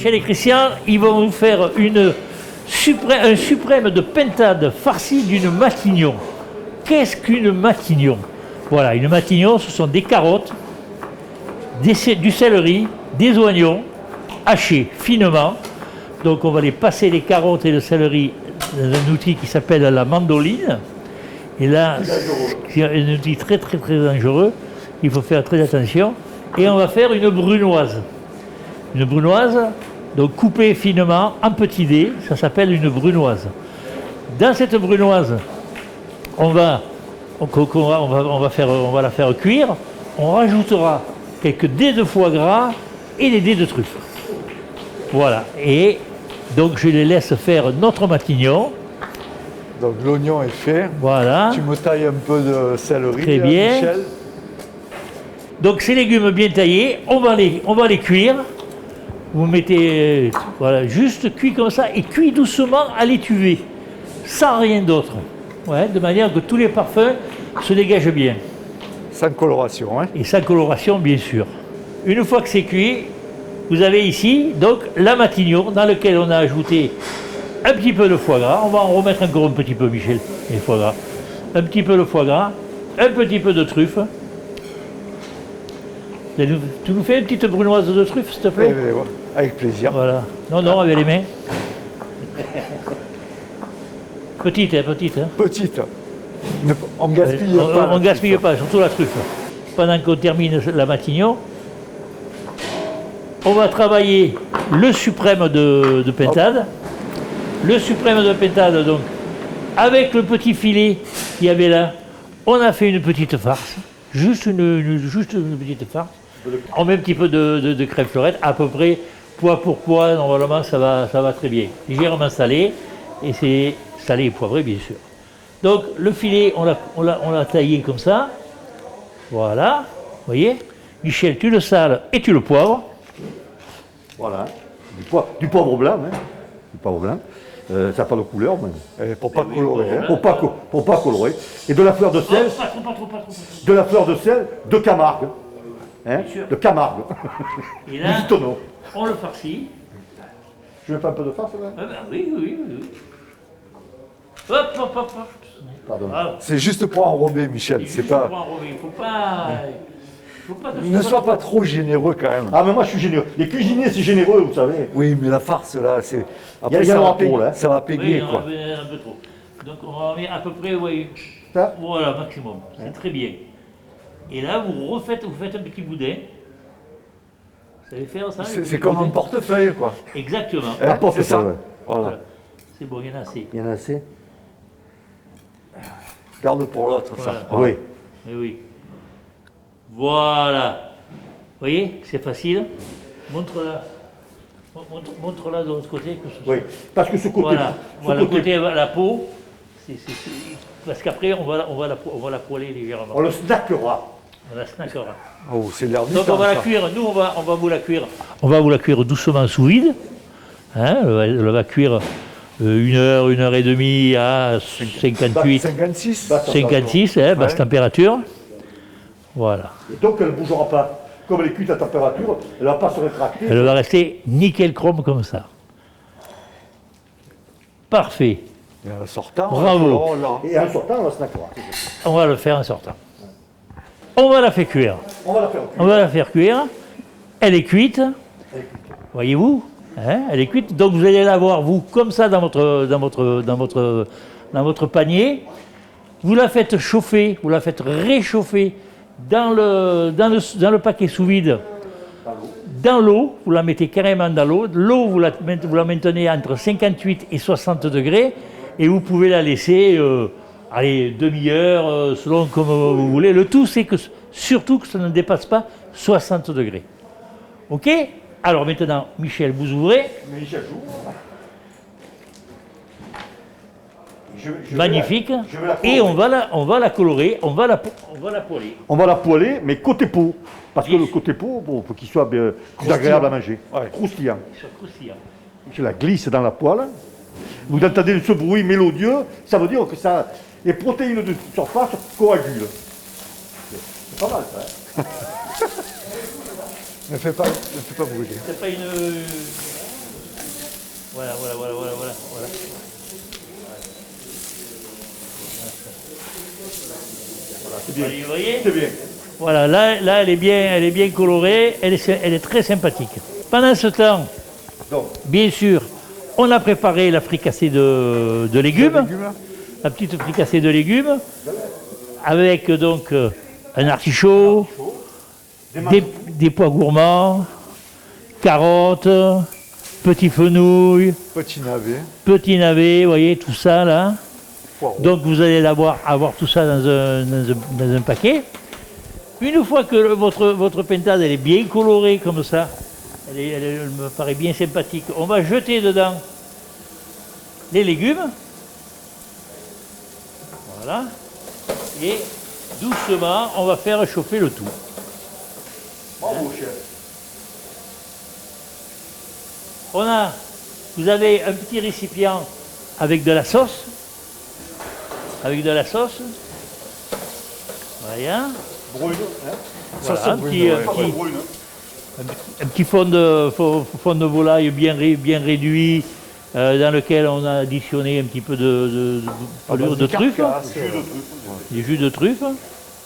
Michel et Christian, ils vont nous faire un suprême de pintade farci d'une matignon. Qu'est-ce qu'une matignon? Voilà, une matignon, ce sont des carottes, du céleri, des oignons hachés finement. Donc on va les passer les carottes et le céleri dans un outil qui s'appelle la mandoline. Et là, c'est un outil très très très dangereux. Il faut faire très attention. Et on va faire une brunoise. Une brunoise, donc coupée finement en petits dés, ça s'appelle une brunoise. Dans cette brunoise, on va la faire cuire. On rajoutera quelques dés de foie gras et des dés de truffe. Voilà. Et donc je les laisse faire notre matignon. Donc l'oignon est fait. Voilà. Tu me tailles un peu de céleri, très bien. Michel. Donc ces légumes bien taillés, on va les cuire. Vous mettez, voilà, juste cuit comme ça et cuit doucement à l'étuvée, sans rien d'autre. Ouais, de manière que tous les parfums se dégagent bien. Sans coloration, hein? Et sans coloration, bien sûr. Une fois que c'est cuit, vous avez ici donc la matignon dans laquelle on a ajouté un petit peu de foie gras. On va en remettre encore un petit peu, Michel, les foie gras. Un petit peu de foie gras, un petit peu de truffe. Tu nous fais une petite brunoise de truffe, s'il te plaît? Oui, avec plaisir. Voilà. Non, avec les mains. Petite, hein, petite. Hein. Petite. On ne gaspille pas. On ne gaspille pas, surtout la truffe. Pendant qu'on termine la matignon, on va travailler le suprême de pintade. Le suprême de pintade, donc, avec le petit filet qu'il y avait là, on a fait une petite farce. Juste une petite farce. On met un petit peu de crème fleurette, à peu près poids pour poids, normalement ça va très bien. Légèrement salé, et c'est salé et poivré bien sûr. Donc le filet, on l'a taillé comme ça. Voilà, vous voyez. Michel, tu le sales et tu le poivres. Voilà, du poivre blanc, hein. Du poivre blanc. Ça n'a pas de couleur, mais pour pas colorer. Hein. Pour pas colorer. Et de la fleur de sel. Pas trop. De la fleur de sel de Camargue. Hein, de Camargue. Et là, du tonneau. on le farcit. Je mets pas un peu de farce là? Ah ben, oui. Hop. Pardon. Ah, C'est juste pour enrober, Michel. C'est pas. il faut pas. Ne sois pas trop généreux quand même. Ah mais moi je suis généreux. Les cuisiniers c'est généreux, vous savez. Oui, mais la farce là, c'est. Il y a un rapport, là. Ça va péguer Oui, quoi. un peu trop. Donc on va en mettre à peu près, oui. Ça? Voilà, maximum. C'est très bien. Et là, vous faites un petit boudin. Vous savez faire ça? C'est comme un portefeuille quoi. Exactement. Hein, c'est ça. Ouais. Voilà. C'est bon, il y en a assez. Il y en a assez? Garde pour l'autre Voilà. ça. Oui. Oui. Voilà. Vous voyez, c'est facile. Montre-la. Montre-la de l'autre côté. Oui. Parce que ce côté. Voilà, le côté la peau. Parce qu'après, on va la poêler légèrement. On le snackera. On la snackera. Oh, c'est l'air du Donc temps, on va la ça. cuire, nous on va vous la cuire. On va vous la cuire doucement sous vide. Hein, elle va cuire 1 heure, 1 heure et demie à 58, 56. 56, hein, basse température. Voilà. Et donc elle ne bougera pas. Comme elle est cuite à température, elle ne va pas se rétracter. Elle va rester nickel chrome comme ça. Parfait. Et en sortant, Bravo. oh là. Et en sortant, on la snackera. On va le faire en sortant. On va la faire cuire. On va la faire cuire. On va la faire cuire. Elle est cuite. Voyez-vous, hein, elle est cuite. Donc vous allez la voir, vous, comme ça dans votre panier. Vous la faites chauffer, vous la faites réchauffer dans le paquet sous vide. Dans l'eau, vous la mettez carrément dans l'eau. L'eau, vous la maintenez entre 58 et 60 degrés. Et vous pouvez la laisser, demi-heure, selon comme vous voulez. Le tout, c'est que surtout que ça ne dépasse pas 60 degrés. OK? Alors maintenant, Michel, vous ouvrez. Michel joue. Magnifique. Je vais la Et colorer. on va la colorer, on va la poêler. On va la poêler, mais côté peau. Parce que le côté peau, bon, faut qu'il soit bien plus agréable à manger. Ouais. Croustillant. Sur croustillant. Je la glisse dans la poêle. Vous entendez ce bruit mélodieux, ça veut dire que ça, les protéines de surface coagulent. C'est pas mal ça. Hein. Ne fais pas brûler. C'est pas une Voilà. C'est bien. Vous voyez? C'est bien. Voilà, là elle est bien colorée, elle est très sympathique. Pendant ce temps, Donc, bien sûr, on a préparé la fricassée de légumes, la petite fricassée de légumes, avec donc un artichaut, des pois gourmands, carottes, petits fenouils, Petit navet. vous voyez, tout ça là. poireaux. Donc vous allez avoir tout ça dans un paquet. Une fois que votre pintade elle est bien colorée comme ça, elle me paraît bien sympathique, on va jeter dedans les légumes. Voilà. Et doucement, on va faire chauffer le tout. Bravo, chef. Vous avez un petit récipient avec de la sauce. Voilà. Brune. Hein? Voilà, un Brune. petit fond de volaille bien réduit, dans lequel on a additionné un petit peu de truffe, du jus de truffe.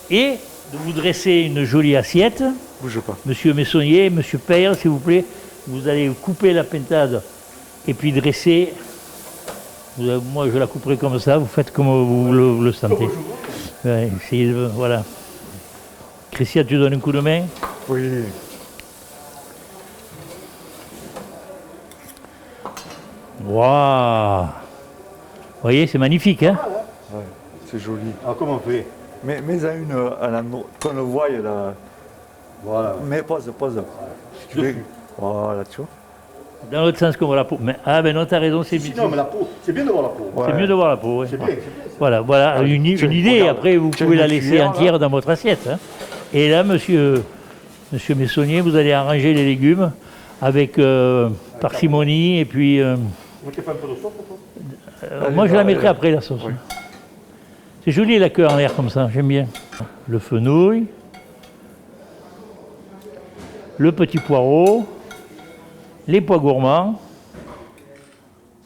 Et de vous dresser une jolie assiette. Bouge pas. Monsieur Messonnier, monsieur Peyre, s'il vous plaît, vous allez couper la pintade et puis dresser. Moi, je la couperai comme ça, vous faites comme vous le sentez. Ouais, essayez de, voilà. Christian, tu donnes un coup de main? Oui. Waouh! Vous voyez, c'est magnifique, hein? Ouais, c'est joli. Alors, comment on fait? Mais à une, qu'on le voie là. Voilà. Mais pose. Tu veux- Voilà, tu vois. Dans l'autre sens qu'on voit la peau. Ben non, t'as raison, c'est Sinon, mais la peau, c'est bien de voir la peau. Ouais. mieux de voir la peau. Ouais. C'est bien. Voilà, une idée. regarde, Après, vous tiens, pouvez la une laisser cuillère, entière dans votre assiette. Hein. Et là, monsieur Messonnier, vous allez arranger les légumes avec parcimonie et puis. Vous mettez pas un peu de sauce, toi? Moi, je la mettrai après la sauce. Oui. C'est joli la queue en l'air comme ça, j'aime bien. Le fenouil, le petit poireau, les pois gourmands.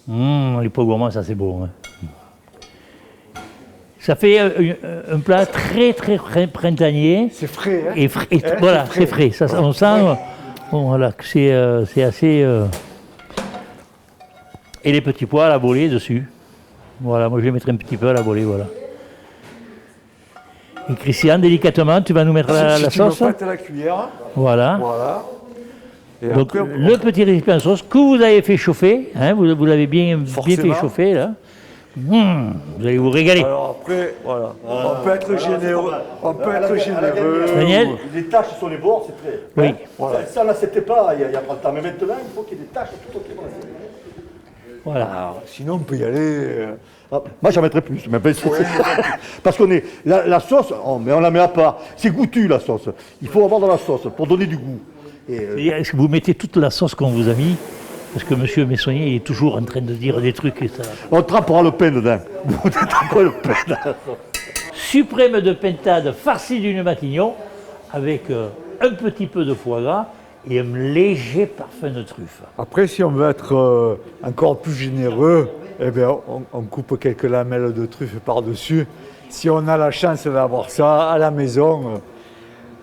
Les pois gourmands, ça c'est beau. Hein. Ça fait un plat très printanier. C'est frais, hein. Et voilà, c'est frais. Ça, on sent voilà, que c'est assez. Et les petits pois à la volée dessus. Voilà, moi je les mettrai un petit peu à la volée, voilà. Et Christian, délicatement, tu vas nous mettre la Si tu me sauce. prêtes la cuillère, Voilà. voilà. Et Donc après, le petit récipient de sauce que vous avez fait chauffer, hein, vous l'avez bien fait Forcément. chauffer là. Vous allez vous régaler. alors après, voilà. On peut être généreux. On peut être généreux. Daniel? Les taches sur les bords, c'est prêt. Oui. Hein? Voilà. Ça, là, c'était pas il y a pas de temps. Mais maintenant, il faut qu'il y ait des taches tout autour de l'assiette. Voilà. Alors, sinon, on peut y aller. Moi, j'en mettrais plus. Mais parce qu'on est. La sauce, mais on la met à part. C'est goûtu, la sauce. Il faut avoir de la sauce pour donner du goût. Et, C'est-à-dire, est-ce que vous mettez toute la sauce qu'on vous a mis? Parce que monsieur Messonnier il est toujours en train de dire des trucs et ça. on trempera le pain dedans. On trempera le pain dedans. Suprême de pintade farcie d'une maquignon avec un petit peu de foie gras et un léger parfum de truffe. Après, si on veut être encore plus généreux, eh bien, on coupe quelques lamelles de truffe par-dessus. Si on a la chance d'avoir ça à la maison,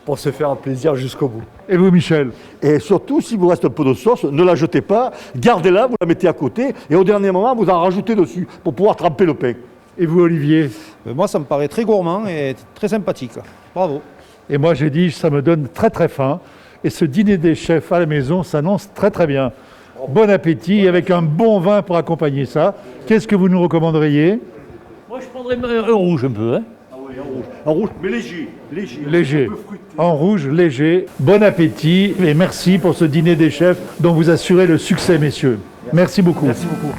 pour se faire plaisir jusqu'au bout. Et vous, Michel? Et surtout, si vous reste un peu de sauce, ne la jetez pas, gardez-la, vous la mettez à côté, et au dernier moment, vous en rajoutez dessus pour pouvoir tremper le pain. Et vous, Olivier? Moi, ça me paraît très gourmand et très sympathique. Bravo. Et moi, j'ai dit, ça me donne très faim. Et ce dîner des chefs à la maison s'annonce très bien. Bon appétit, avec un bon vin pour accompagner ça. Qu'est-ce que vous nous recommanderiez? Moi je prendrais un rouge un peu. Hein. Ah oui, en rouge. En rouge, mais léger. Léger. Un peu fruité. En rouge, léger. Bon appétit et merci pour ce dîner des chefs dont vous assurez le succès, messieurs. Merci beaucoup. Merci beaucoup.